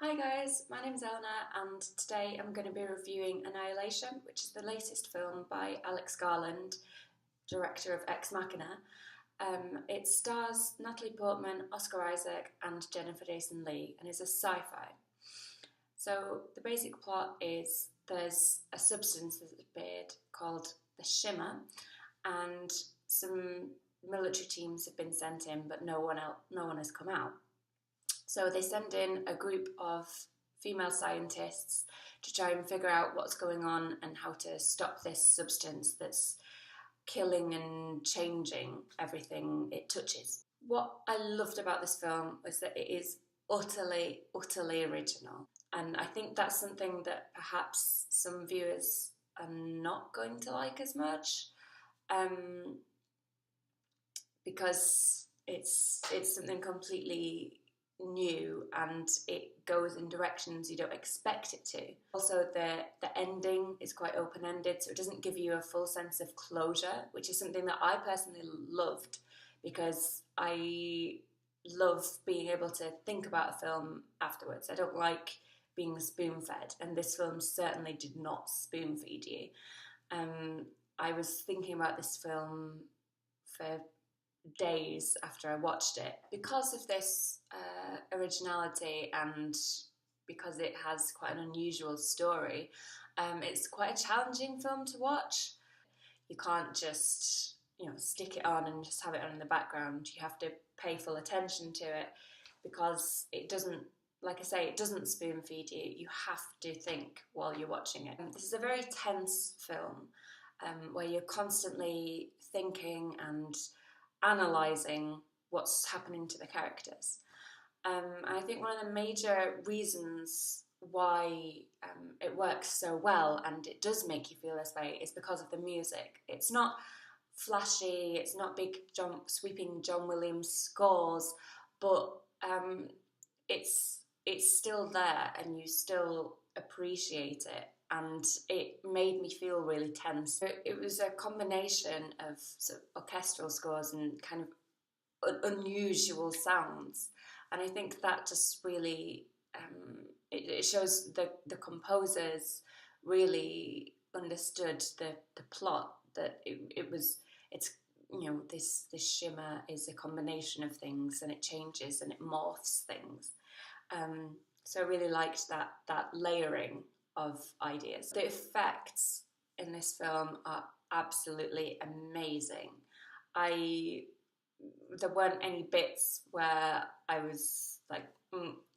Hi guys, my name's Eleanor and today I'm going to be reviewing Annihilation, which is the latest film by Alex Garland, director of Ex Machina. It stars Natalie Portman, Oscar Isaac and Jennifer Jason Leigh and is a sci-fi. So the basic plot is there's a substance that's appeared called the Shimmer and some military teams have been sent in but no one has come out. So they send in a group of female scientists to try and figure out what's going on and how to stop this substance that's killing and changing everything it touches. What I loved about this film was that it is utterly original. And I think that's something that perhaps some viewers are not going to like as much, because it's something completely new and it goes in directions you don't expect it to. Also, the ending is quite open-ended, so it doesn't give you a full sense of closure, which is something that I personally loved because I love being able to think about a film afterwards. I don't like being spoon-fed, and this film certainly did not spoon-feed you. I was thinking about this film for days after I watched it. Because of this originality and because it has quite an unusual story, it's quite a challenging film to watch. You can't just, stick it on and just have it on in the background. You have to pay full attention to it because it doesn't, like I say, it doesn't spoon feed you. You have to think while you're watching it. This is a very tense film where you're constantly thinking and analysing what's happening to the characters. And I think one of the major reasons why it works so well and it does make you feel this way is because of the music. It's not flashy, it's not big sweeping John Williams scores, but it's still there and you still appreciate it. And it made me feel really tense. It was a combination of sort of orchestral scores and kind of unusual sounds. And I think that just really, it shows the composers really understood the plot, that this shimmer is a combination of things and it changes and it morphs things. So I really liked that layering of ideas. The effects in this film are absolutely amazing. There weren't any bits where I was like,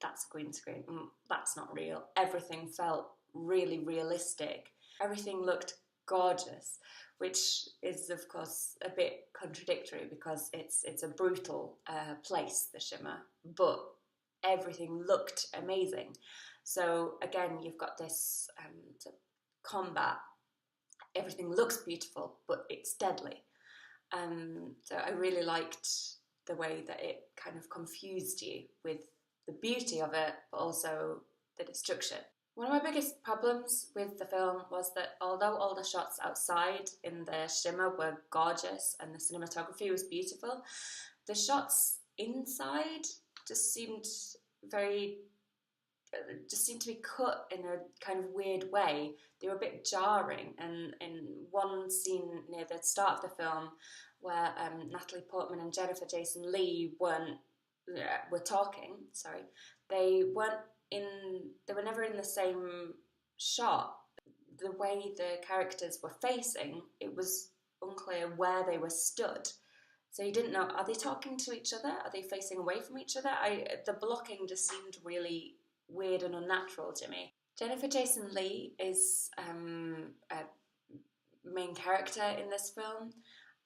that's a green screen, that's not real. Everything felt really realistic. Everything looked gorgeous, which is of course a bit contradictory because it's a brutal place, the Shimmer, but everything looked amazing. So again, you've got this sort of combat. Everything looks beautiful, but it's deadly. So I really liked the way that it kind of confused you with the beauty of it, but also the destruction. One of my biggest problems with the film was that although all the shots outside in the Shimmer were gorgeous and the cinematography was beautiful, the shots inside just seemed to be cut in a kind of weird way. They were a bit jarring, and in one scene near the start of the film where Natalie Portman and Jennifer Jason Leigh were talking, they were never in the same shot. The way the characters were facing, it was unclear where they were stood. So you didn't know, are they talking to each other? Are they facing away from each other? The blocking just seemed really weird and unnatural to me. Jennifer Jason Leigh is a main character in this film.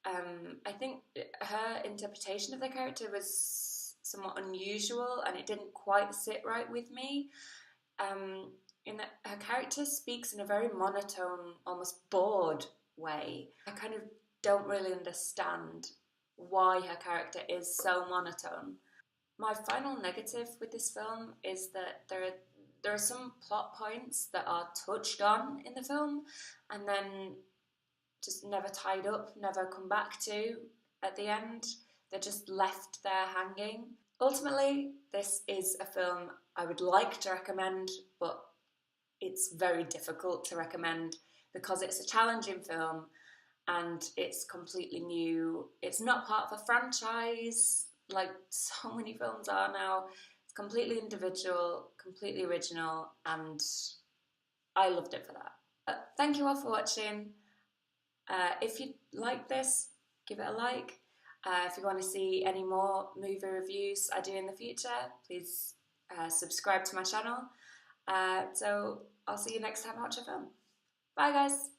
I think her interpretation of the character was somewhat unusual and it didn't quite sit right with me. In that her character speaks in a very monotone, almost bored way. I kind of don't really understand why her character is so monotone. My final negative with this film is that there are some plot points that are touched on in the film and then just never tied up, never come back to at the end. They're just left there hanging. Ultimately, this is a film I would like to recommend, but it's very difficult to recommend because it's a challenging film and it's completely new. It's not part of a franchise like so many films are now. It's completely individual, completely original, and I loved it for that. Thank you all for watching. If you like this, give it a like. If you want to see any more movie reviews I do in the future, please subscribe to my channel. So I'll see you next time I watch a film. Bye guys!